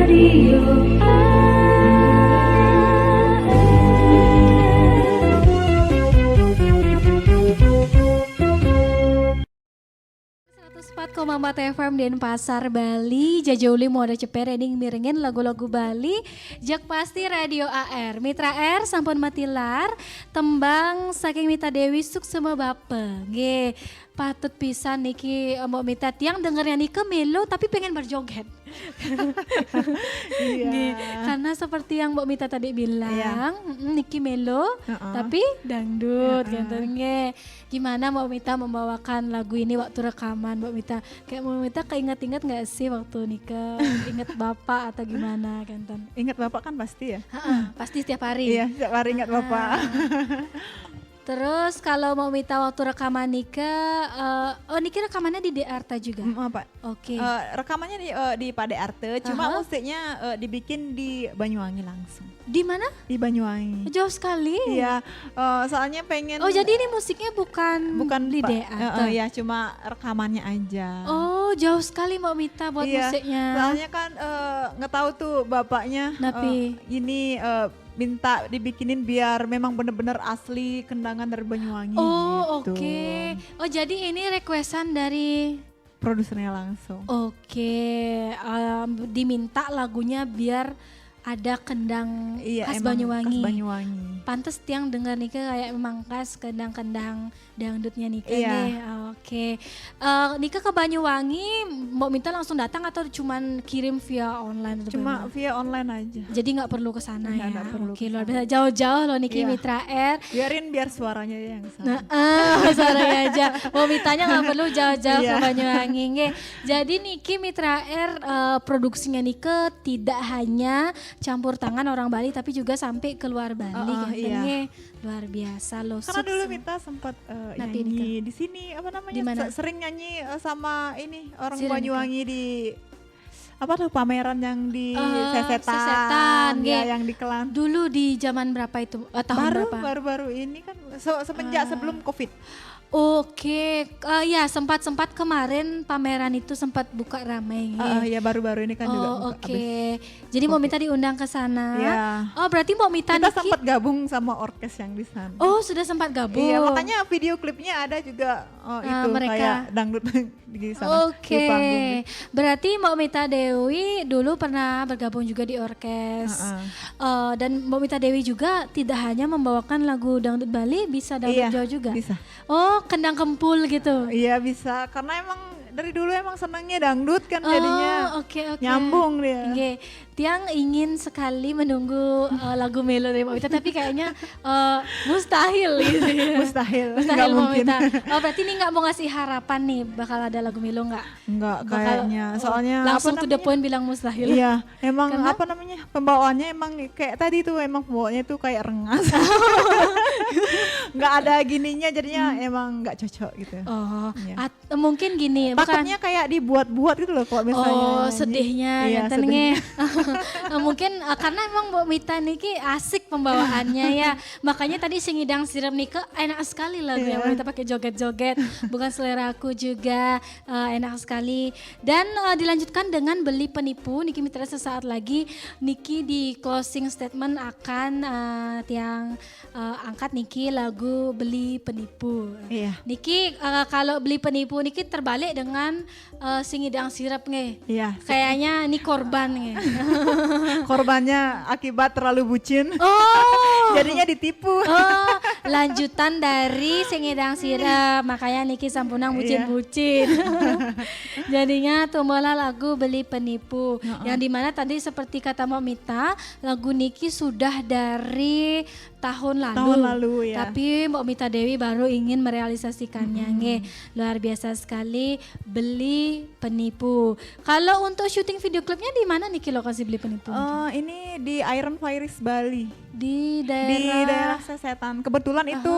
Radio Empat FM Denpasar Bali Jajauli mau ada ceper ending miringin lagu-lagu Bali Jak pasti Radio AR Mitra R sampun matilar tembang saking Mita Dewi suk sama bape nge patut pisan niki mau Mita tiang dengernya nike melo tapi pengen berjoget. Iya. Karena seperti yang Mbak Mita tadi bilang, niki melo tapi dangdut gitu nge. Gimana Mbak Mita membawakan lagu ini waktu rekaman Mbak Mita? Kayak Mbak Mita keinget-inget gak sih waktu nikah? Ingat bapak atau gimana kan? Ingat bapak kan pasti ya? Pasti setiap hari. Iya, setiap hari ingat bapak. Terus kalau mau minta waktu rekaman nikah, Niki rekamannya di Arta juga? Apa? Oke. Rekamannya di Pade Arte, cuma musiknya dibikin di Banyuwangi langsung. Di mana? Di Banyuwangi. Jauh sekali. Iya, soalnya pengen. Oh jadi ini musiknya bukan di Arte? Iya, cuma rekamannya aja. Oh jauh sekali Mbak Mita buat musiknya. Soalnya kan nggak tahu tuh bapaknya. Ini minta dibikinin biar memang bener-bener asli kendangan dari Banyuwangi. Oh gitu. Oke. Oh jadi ini requestan dari produsernya langsung. Oke. Diminta lagunya biar ada kendang khas Banyuwangi. Khas Banyuwangi. Pantes tiang dengar nih kayak memang khas kendang-kendang dangdutnya nih Oke. Nika ke Banyuwangi mau minta langsung datang atau cuman kirim via online? Cuma via online aja. Jadi nggak perlu ke sana ya. Oke, luar biasa jauh-jauh loh Niki Mitra R. Biar suaranya yang sama. Suaranya aja. Mau mintanya nggak perlu jauh-jauh ke Banyuwangi. Jadi Niki Mitra R produksinya Nika tidak hanya campur tangan orang Bali tapi juga sampai keluar Bali luar biasa loh. Karena dulu Mita sempat nyanyi di sini Dimana? Sering nyanyi sama ini orang Banyuwangi di pameran yang di Sesetan ya, yang di Kelan. Dulu di zaman berapa itu? Tahun berapa? Baru-baru ini kan semenjak sebelum Covid. Oke, ya sempat kemarin pameran itu sempat buka ramai. Ya baru-baru ini kan juga buka. Oke, jadi mau minta diundang ke sana. Ya. Oh berarti mau minta kita sempat gabung sama orkes yang di sana. Oh sudah sempat gabung. Iya makanya video klipnya ada juga itu mereka. Kayak dangdut di sana. Oke, berarti Mbak Mita Dewi dulu pernah bergabung juga di orkes. Dan Mbak Mita Dewi juga tidak hanya membawakan lagu dangdut Bali, bisa dangdut Jawa juga. Bisa. Oh kendang kempul gitu. Iya bisa, karena emang dari dulu emang senangnya dangdut kan jadinya nyambung dia. Tiang ingin sekali menunggu lagu melo dari Mbak Mita tapi kayaknya mustahil gitu ya. Mustahil Mbak Mita. Oh berarti ini nggak mau ngasih harapan nih bakal ada lagu melo nggak? Nggak kayaknya, soalnya langsung to the point bilang mustahil. Iya, emang pembawaannya emang kayak tadi tuh emang pembawaannya tuh kayak rengas. Nggak ada gininya jadinya emang nggak cocok gitu. Oh, mungkin gini. Takutnya kayak dibuat-buat gitu loh kalau misalnya. Oh sedihnya, sedihnya. Mungkin karena emang Mbak Mita niki asik pembawaannya ya. Makanya tadi Singidang Siram Nika enak sekali lagunya. Mbak Mita pakai joget-joget. Bukan selera aku juga, enak sekali. Dan dilanjutkan dengan Beli Penipu. Niki Mitra sesaat lagi Niki di closing statement akan tiang angkat Niki lagu Beli Penipu. Niki kalau Beli Penipu Niki terbalik dengan Singidang Sirap nge. Kayaknya ini korban nge. Korbannya akibat terlalu bucin. Jadinya ditipu. Lanjutan dari Singidang Sirap, makanya Niki Sampunang bucin-bucin. Jadinya tumbuhlah lagu Beli Penipu. Yang dimana tadi seperti kata Mbak Mita, lagu Niki sudah dari tahun lalu ya. Tapi Mbak Mita Dewi baru ingin merealisasikannya. Luar biasa sekali Beli Penipu. Kalau untuk syuting video klipnya di mana Niki lokasi Beli Penipu? Ini di Iron Fairies Bali. Di daerah Sesetan. Kebetulan itu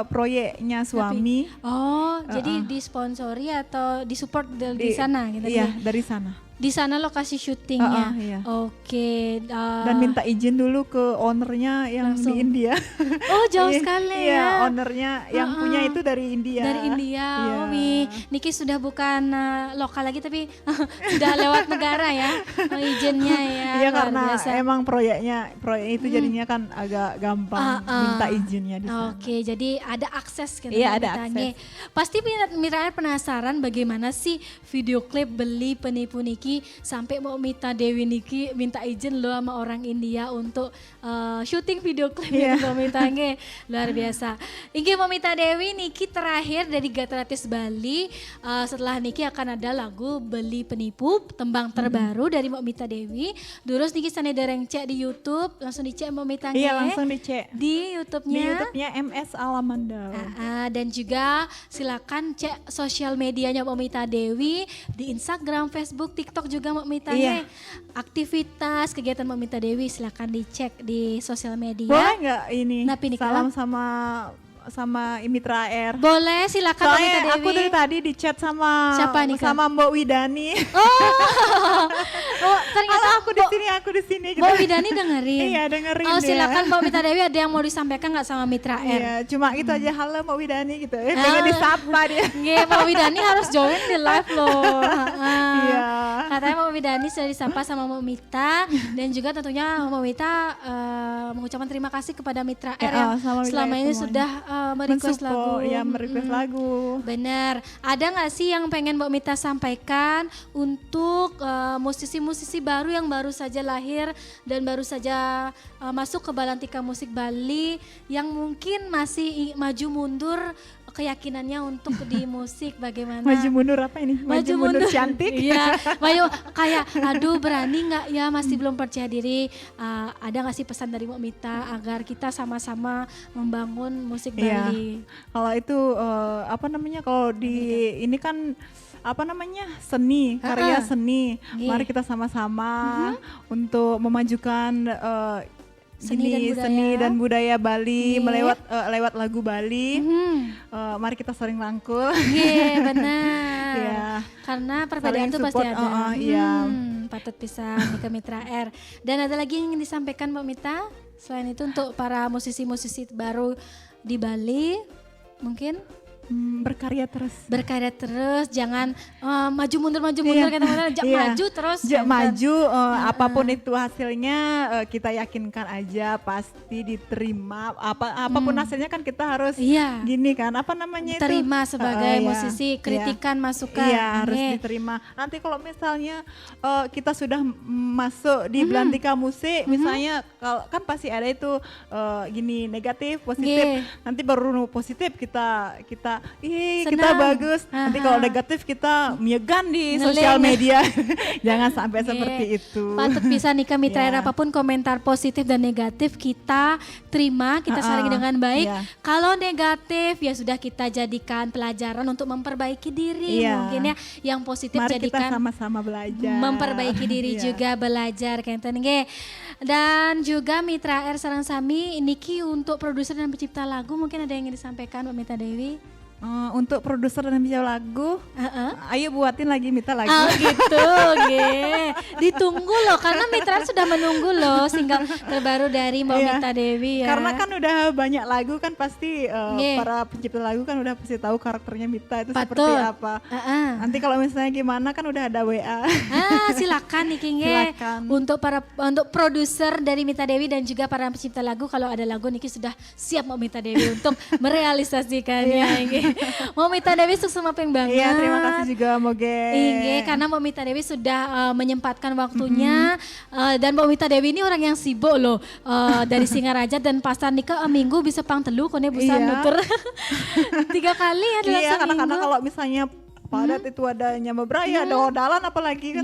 proyeknya suami. Jadi disponsori atau disupport di sana gitu. Iya, dari sana. Di sana lokasi syutingnya. Iya. Oke. Dan minta izin dulu ke ownernya yang Langsung. di India. Oh jauh sekali Iya, ya. ownernya yang punya itu dari India. Dari India. Iya. Oh Niki sudah bukan lokal lagi tapi sudah lewat negara ya izinnya ya. Iya luar karena biasa. emang proyek itu jadinya kan agak gampang minta izinnya di sana. Oke, jadi ada akses gitu. Iya, ada ditanya. Pasti Mira penasaran bagaimana sih video klip Beli Penipu Niki sampai mau Mita Dewi Niki minta izin lo sama orang India untuk syuting video klip Iya. Mbak Mita nge. Luar biasa. Iki Mbak Mita Dewi Niki terakhir dari Gatratis Bali, setelah Niki akan ada lagu Beli Penipu tembang terbaru dari Mbak Mita Dewi. Terus Niki sana dereng cek di YouTube, langsung dicek Mbak Mita nge. Iya langsung dicek. Di YouTube-nya. Di YouTube-nya MS Alamanda. Dan juga silakan cek sosial medianya Mbak Mita Dewi di Instagram, Facebook, TikTok juga Mbak Mita. Iya. Aktivitas kegiatan Mbak Mita Dewi silakan dicek di sosial media. Boleh nggak ini Napi nih, salam sama Mitra Air? Boleh silakan Mbak Mita Soalnya Dewi. aku dari tadi di chat sama Siapa nih, Kak? sama Mbak Widani. Oh, ternyata Kalau aku di sini gitu. Mbak Widani dengerin. Iya, dengerin Oh, dia. silakan Mbak Mita Dewi, ada yang mau disampaikan nggak sama Mitra Air? Iya, cuma itu aja, halo Mbak Widani gitu. Pengen disapa dia. Nggih, Mbak Widani harus join di live loh. Iya. Katanya Mbak Widani sudah disapa sama Mbak Mita dan juga tentunya Mbak Mita mengucapkan terima kasih kepada Mitra Air yang sama Mitra selama Air ini semuanya. sudah merequest lagu. Ya, merequest lagu. Benar. Ada nggak sih yang pengen Mbak Mita sampaikan untuk musisi-musisi baru yang baru saja lahir dan baru saja masuk ke Balantika Musik Bali yang mungkin masih maju mundur keyakinannya untuk di musik bagaimana? Maju mundur apa ini? Maju mundur cantik. Iya, Mayo kayak aduh berani nggak ya masih belum percaya diri. Ada nggak sih pesan dari Mbak Mita agar kita sama-sama membangun musik Bali? Kalau itu apa namanya? Kalau di ini kan apa namanya seni, karya seni. Mari kita sama-sama untuk memajukan seni dan budaya Bali lewat lagu Bali. Mari kita saling rangkul. Iya benar. Iya. Karena perbedaan itu pasti ada. Iya. Patut bisa nih ke Mitra Air. Dan ada lagi yang ingin disampaikan Mbak Mita selain itu untuk para musisi-musisi baru di Bali mungkin? Berkarya terus, jangan maju mundur kata-kata, maju terus. Maju, apapun itu hasilnya kita yakinkan aja pasti diterima. Apapun hasilnya kan kita harus gini kan, apa namanya itu? Terima sebagai musisi, kritikan, masukan. Iya, harus diterima. Nanti kalau misalnya kita sudah masuk di Belantika Musik, misalnya kan pasti ada itu gini negatif, positif. Nanti baru positif kita kita bagus. Nanti kalau negatif kita menyegan di sosial media. Jangan sampai seperti itu. Patut bisa nih ke Mitra Air apapun komentar positif dan negatif kita terima, kita saling dengan baik. Kalau negatif ya sudah kita jadikan pelajaran untuk memperbaiki diri. Mungkin ya yang positif mari jadikan kita sama-sama belajar. Memperbaiki diri juga belajar kenten nge. Dan juga Mitra Air Sarang Sami Niki untuk produser dan pencipta lagu mungkin ada yang ingin disampaikan Mbak Mita Dewi? Untuk produser dan pencipta lagu, ayo buatin lagi Mita lagi. Oh gitu, ditunggu loh karena Mitra sudah menunggu loh single terbaru dari Mbak Mita Dewi ya. Karena kan udah banyak lagu kan pasti para pencipta lagu kan udah pasti tahu karakternya Mita itu seperti apa. Nanti kalau misalnya gimana kan udah ada WA. Silakan nih Kinge. Untuk produser dari Mita Dewi dan juga para pencipta lagu kalau ada lagu Niki sudah siap Mbak Mita Dewi untuk merealisasikannya. Mbak Mita Dewi sukses mapeng banget. Iya, terima kasih juga Moge. Iya, karena Mbak Mita Dewi sudah menyempatkan waktunya dan Mbak Mita Dewi ini orang yang sibuk loh dari Singaraja dan pasar nikah minggu bisa pang telu kone bisa nutur 3 kali ya dalam seminggu. Kadang-kadang kalau misalnya padat itu ada Nyamabraya, ada Odalan apalagi kan.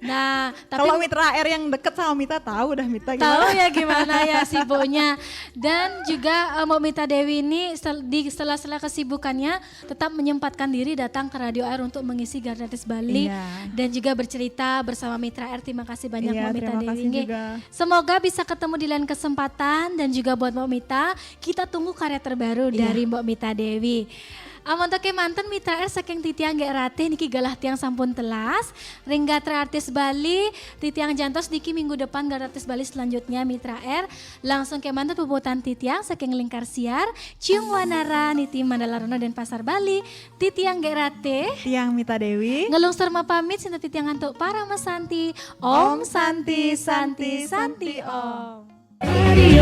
Nah, tapi kalau Mitra Air yang deket sama Mita tahu dah Mita gimana. Tahu ya gimana ya sibuknya. Dan juga Mbak Mita Dewi ini di setelah kesibukannya tetap menyempatkan diri datang ke Radio Air untuk mengisi Gardatis Bali dan juga bercerita bersama Mitra Air. Terima kasih banyak Mbak Mita Dewi. Semoga bisa ketemu di lain kesempatan dan juga buat Mbak Mita, kita tunggu karya terbaru dari Mbak Mita Dewi. Amun toke manten mitra R saking titiang gak ratih niki galah tiang sampun telas. Ringgatra artis Bali, titiang jantos niki minggu depan gak artis Bali selanjutnya mitra R. Langsung ke manten puputan titiang saking lingkar siar. Ciung Wanara, Niti Mandala Rona dan Pasar Bali. Titiang gak ratih. Tiang Mita Dewi. Ngelung serma pamit sinta titiang antuk para mas Santi. Om Santi, Santi, Santi, Om.